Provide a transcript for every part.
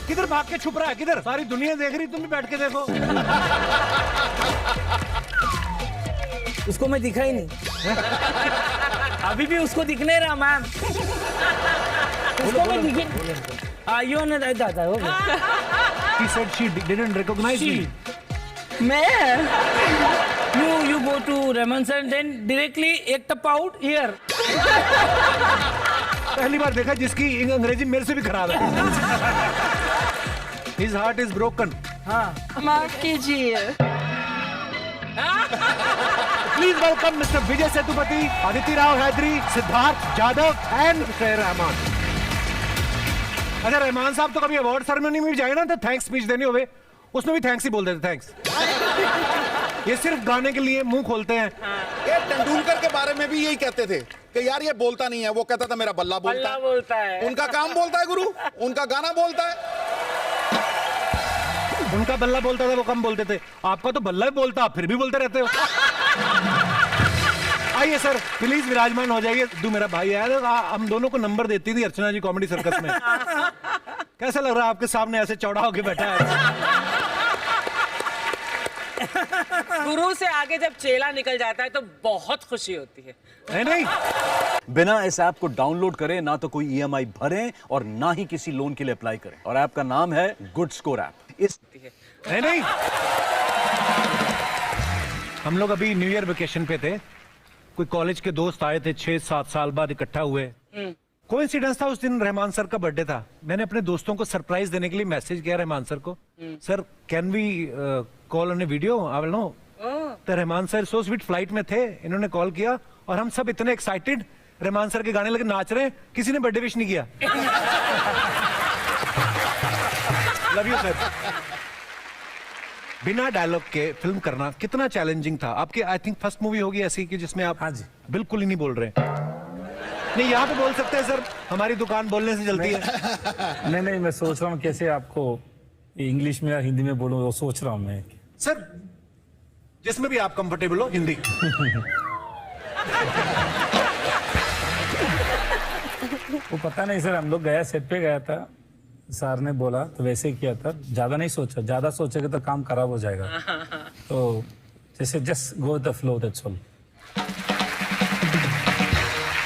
किधर भाग के छुप रहा है? किधर? सारी दुनिया देख रही, तुम भी बैठ के देखो। उसको मैं दिखा ही नहीं। अभी भी उसको दिख नहीं रहा मैम। उसको मैं दिखे। आइयो ने दादा हो गया। She said she didn't recognize me. मैं you go to Raman sir and then directly एक टप out here. पहली बार देखा जिसकी अंग्रेजी मेरे से भी खराब है। His heart is broken. हाँ। माफ कीजिए। Please welcome Mr. Vijay Sethupathi, Aditi Rao Hydari, Siddharth Jadhav and Mr. Rahman. अच्छा रहमान साहब तो कभी अवार्ड सेरेमनी में भी जाए ना तो थैंक्स स्पीच देनी होवे, उसमें भी थैंक्स ही बोल देते, थैंक्स। ये सिर्फ गाने के लिए मुंह खोलते हैं। ये तेंदुलकर के बारे में भी यही कहते थे कि यार ये बोलता नहीं है, वो कहता था मेरा बल्ला बोलता है। उनका काम बोलता है गुरु, उनका गाना बोलता है। उनका बल्ला बोलता था, वो कम बोलते थे। आपका तो बल्ला ही बोलता, आप फिर भी बोलते रहते हो। आइए सर प्लीज विराजमान हो जाइए। तू मेरा भाई है, हम दोनों को नंबर देती थी अर्चना जी कॉमेडी सर्कस में। कैसा लग रहा है आपके सामने ऐसे चौड़ा होके बैठा है? गुरु से आगे जब चेला निकल जाता है तो बहुत खुशी होती है। नहीं बिना इस ऐप को डाउनलोड करें ना तो कोई ईएमआई भरें और ना ही किसी लोन के लिए अप्लाई करें। और ऐप का नाम है गुड स्कोर ऐप। इस नहीं हम लोग अभी न्यू ईयर वेकेशन पे थे, कोई कॉलेज के दोस्त आए थे, 6-7 साल बाद इकट्ठा हुए। कोइंसिडेंस था उस दिन रहमान सर का बर्थडे था। मैंने अपने दोस्तों को सरप्राइज देने के लिए मैसेज किया रहमान सर को, sir can we call on a video, I will know. तो Rahman sir so sweet flight में थे, इन्होंने कॉल किया और हम सब इतने एक्साइटेड, रहमान सर के गाने लगे, नाच रहे हैं, किसी ने बर्थडे विश नहीं किया। Love you sir. बिना डायलॉग के फिल्म करना कितना चैलेंजिंग था? आपकी आई थिंक फर्स्ट मूवी होगी ऐसी कि जिसमें आप हाँ जी बिल्कुल ही नहीं बोल रहे। नहीं यहाँ पे बोल सकते हैं सर, हमारी दुकान बोलने से चलती है। नहीं मैं सोच रहा हूँ कैसे आपको इंग्लिश में या हिंदी में बोलूँ, वो सोच रहा हूँ मैं। सर जिसमें भी आप कंफर्टेबल हो, हिंदी। वो पता नहीं सर, हम लोग गया सेट पे गया था, सर ने बोला तो वैसे ही किया था, ज्यादा नहीं सोचा, ज्यादा सोचेगा तो काम खराब हो जाएगा। तो जैसे just go the flow, that's all.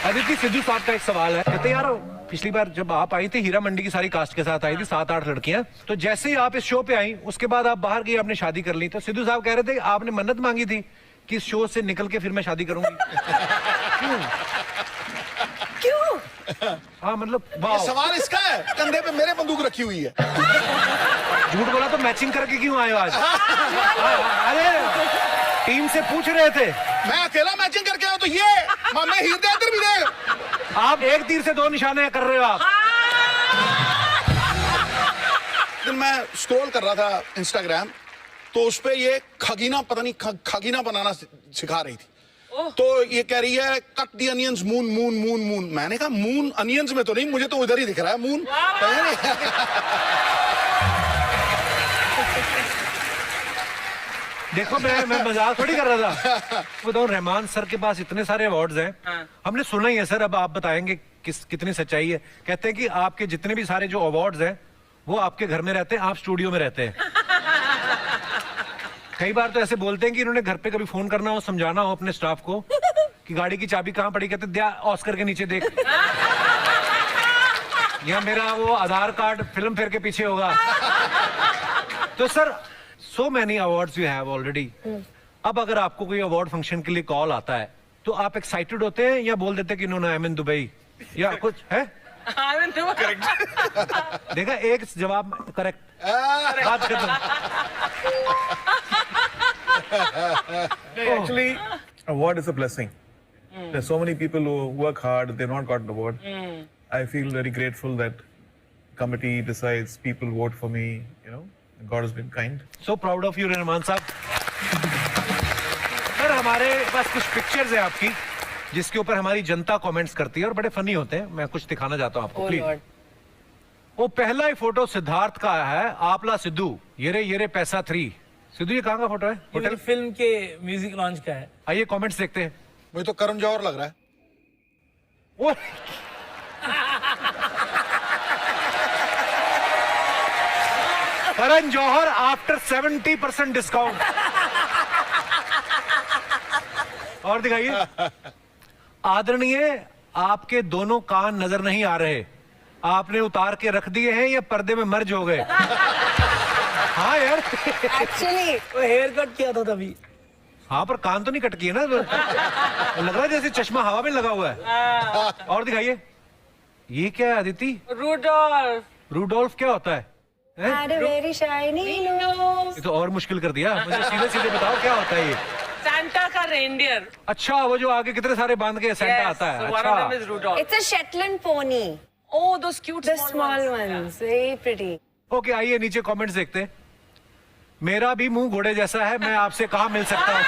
Aditi Sidhu साहब का एक सवाल है, कहते यार पिछली बार जब आप आई थी हीरा मंडी की सारी कास्ट के साथ आई थी, 7-8 लड़कियां, तो जैसे ही आप इस शो पे आई उसके बाद आप बाहर गई, आपने शादी कर ली। तो सिद्धू साहब कह रहे थे आपने मन्नत मांगी थी कि इस शो से निकल के फिर मैं शादी करूंगी। क्यों? हाँ मतलब ये सवाल इसका है, कंधे पे मेरे बंदूक रखी हुई है। झूठ बोला तो मैचिंग करके क्यों आए हो आज? अरे टीम से पूछ रहे थे। मैं अकेला मैचिंग करके आया तो ये मैं हीर दे इधर भी दे। आप एक तीर से 2 निशाने कर रहे हो आप। दिन मैं स्क्रॉल कर रहा था इंस्टाग्राम, तो उस पे ये खगीना, पता नहीं खगीना बनाना सिखा रही थी। तो ये कह रही है cut the onions moon moon moon moon. मैंने कहा मून अनियंस में तो नहीं, मुझे तो उधर ही दिख रहा है मून। देखो मैं मजाक थोड़ी कर रहा था। बताओ रहमान सर के पास इतने सारे अवार्ड्स हैं। हमने सुना ही है सर, अब आप बताएंगे कितनी सच्चाई है। कहते हैं कि आपके जितने भी सारे जो अवार्ड्स हैं वो आपके घर में रहते हैं, आप स्टूडियो में रहते हैं। कई बार तो ऐसे बोलते हैं कि इन्होंने घर पे कभी फोन करना हो, समझाना हो अपने स्टाफ को कि गाड़ी की चाबी कहाँ पड़ी, कहते दिया ऑस्कर के नीचे देख, या मेरा वो आधार कार्ड फिल्म फेयर के पीछे होगा। तो sir so many awards you have already. अब अगर आपको कोई अवार्ड फंक्शन के लिए कॉल आता है तो आप एक्साइटेड होते हैं या बोल देते हैं कि no I am in Dubai या कुछ है? देखा एक जवाब करेक्ट, बात खत्म। Actually, award is a blessing. There's so many people who work hard, they've not got an award. I feel very grateful that committee decides, people vote for me, you know. God has been kind. So proud of you, Rahman साहब। Sir हमारे पास कुछ pictures है आपकी जिसके ऊपर हमारी जनता comments करती है और बड़े फनी होते हैं। मैं कुछ दिखाना चाहता हूँ आपको, प्लीज। वो पहला ही फोटो सिद्धार्थ का है, आपला सिद्धू, ये रे पैसा 3। सिद्धू ये कहाँ का फोटो है? होटल फिल्म के म्यूजिक लॉन्च का है। आइए कमेंट्स देखते हैं। मुझे तो करण जौहर लग रहा है। Karan Johar after 70% discount. और दिखाइए। आदरणीय, आपके दोनों कान नजर नहीं आ रहे, आपने उतार के रख दिए हैं या पर्दे में मर्ज हो गए? हाँ यार। एक्चुअली वो हेयर कट किया था तभी। हाँ, पर कान तो नहीं कट किए ना, लग रहा है जैसे चश्मा हवा में लगा हुआ है। और दिखाइए, ये क्या है अदिति? रूडोल्फ। रूडोल्फ क्या होता है? हैं? had a very shiny nose. ये तो और मुश्किल कर दिया मुझे। सीधे सीधे बताओ क्या होता है ये? सैंटा का रेनडियर। अच्छा, वो जो आगे कितने सारे बांध के सेंटा आता है। One of them is अच्छा, Rudolph. It's a Shetland pony. Oh, those cute The small small ones. ones, very pretty. Okay, आइए नीचे कमेंट्स देखते हैं। मेरा भी मुंह घोड़े जैसा है, मैं आपसे कहाँ मिल सकता हूँ?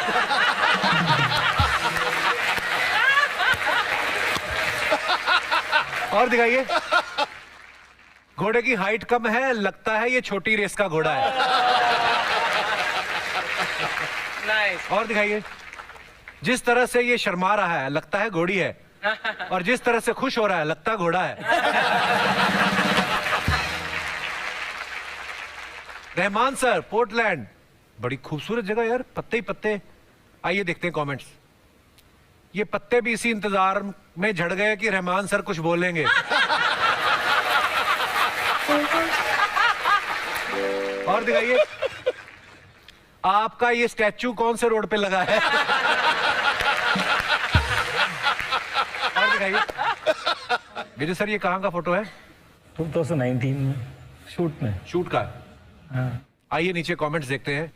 और दिखाइए, घोड़े की हाइट कम है, लगता है ये छोटी रेस का घोड़ा है। Nice. और दिखाइए, जिस तरह से ये शर्मा रहा है लगता है घोड़ी है, और जिस तरह से खुश हो रहा है लगता है घोड़ा है। रहमान सर, पोर्टलैंड, बड़ी खूबसूरत जगह यार, पत्ते ही पत्ते। आइए देखते हैं कमेंट्स। ये पत्ते भी इसी इंतजार में झड़ गए कि रहमान सर कुछ बोलेंगे। और दिखाइए, आपका ये स्टैचू कौन से रोड पे लगा है? और दिखाइए, विजय सर, ये कहाँ का फोटो है? 2019 में शूट में। शूट का। हाँ। आइए नीचे कमेंट्स देखते हैं।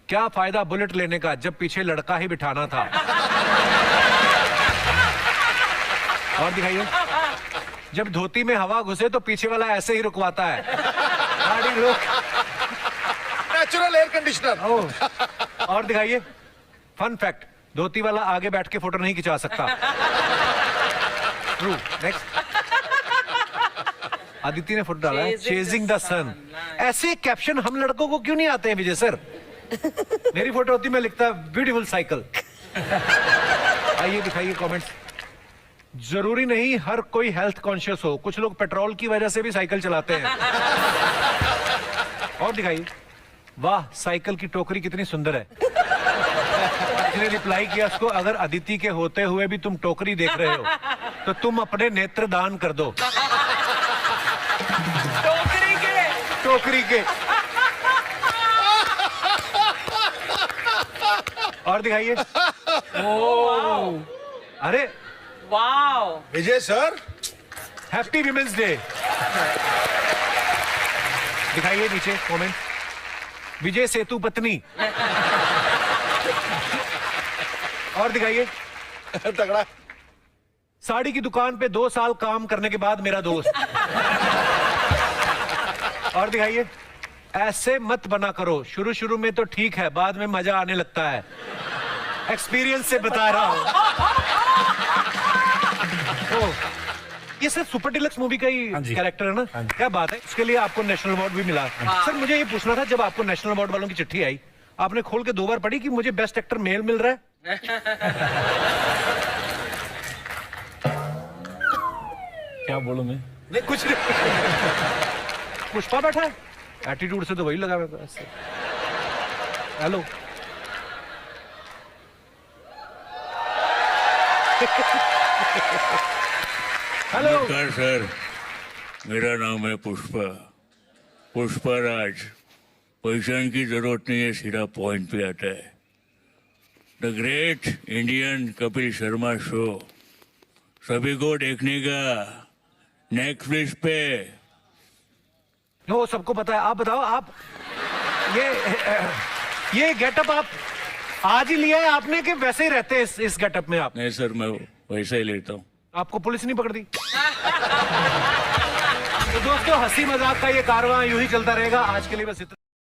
क्या फायदा बुलेट लेने का जब पीछे लड़का ही बिठाना था? और दिखाइए, जब धोती में हवा घुसे तो पीछे वाला ऐसे ही रुकवाता है, गाड़ी रोक। Natural air conditioner. ओह। और दिखाइए, फन फैक्ट, धोती वाला आगे बैठ के फोटो नहीं खिंचा सकता। ट्रू। नेक्स्ट, अदिति ने फोटो डाला है, चेजिंग द सन। ऐसे कैप्शन हम लड़कों को क्यों नहीं आते हैं विजय सर? मेरी फोटो होती मैं लिखता ब्यूटीफुल साइकिल। आइए दिखाइए कमेंट्स। जरूरी नहीं हर कोई हेल्थ कॉन्शियस हो, कुछ लोग पेट्रोल की वजह से भी साइकिल चलाते हैं। और दिखाइए, वाह साइकिल की टोकरी कितनी सुंदर है। इसने रिप्लाई किया उसको, अगर अदिति के होते हुए भी तुम टोकरी देख रहे हो तो तुम अपने नेत्र दान कर दो। टोकरी के। और दिखाइए, अरे वाओ। विजय सर, हैप्पी विमेंस डे। दिखाइए नीचे कमेंट, विजय सेतु पत्नी। और दिखाइए, तगड़ा। साड़ी की दुकान पे 2 साल काम करने के बाद मेरा दोस्त। और दिखाइए, ऐसे मत बना करो, शुरू शुरू में तो ठीक है, बाद में मजा आने लगता है, एक्सपीरियंस से बता रहा हूं। ये सर सुपर डिलक्स मूवी का ही हाँ जी। कैरेक्टर है ना? हाँ जी। क्या बात है, इसके लिए आपको नेशनल अवार्ड भी मिला। सर मुझे ये पूछना था, जब आपको नेशनल अवार्ड वालों की चिट्ठी आई, आपने खोल के 2 बार पढ़ी कि मुझे बेस्ट एक्टर मेल मिल रहा है? क्या बोलूं मैं? नहीं कुछ नहीं। पुष्पा बैठा है, एटीट्यूड से तो वही लगा हुआ है। हेलो। हेलो नमस्कार सर, मेरा नाम है पुष्पा, पुष्पाराज। पहचान की जरूरत नहीं है, सीधा पॉइंट पे आता है। The great Indian Kapil Sharma show सभी को देखने का, नेटफ्लिक्स पे। वो सबको पता है, आप बताओ, आप ये गेटअप आप आज ही लिया है आपने कि वैसे ही रहते हैं इस गेटअप में आप? नहीं सर, मैं वैसा ही लेता हूँ। आपको पुलिस नहीं पकड़ दी? तो दोस्तों, हंसी मजाक का ये कारवां यूं ही चलता रहेगा। आज के लिए बस इतना।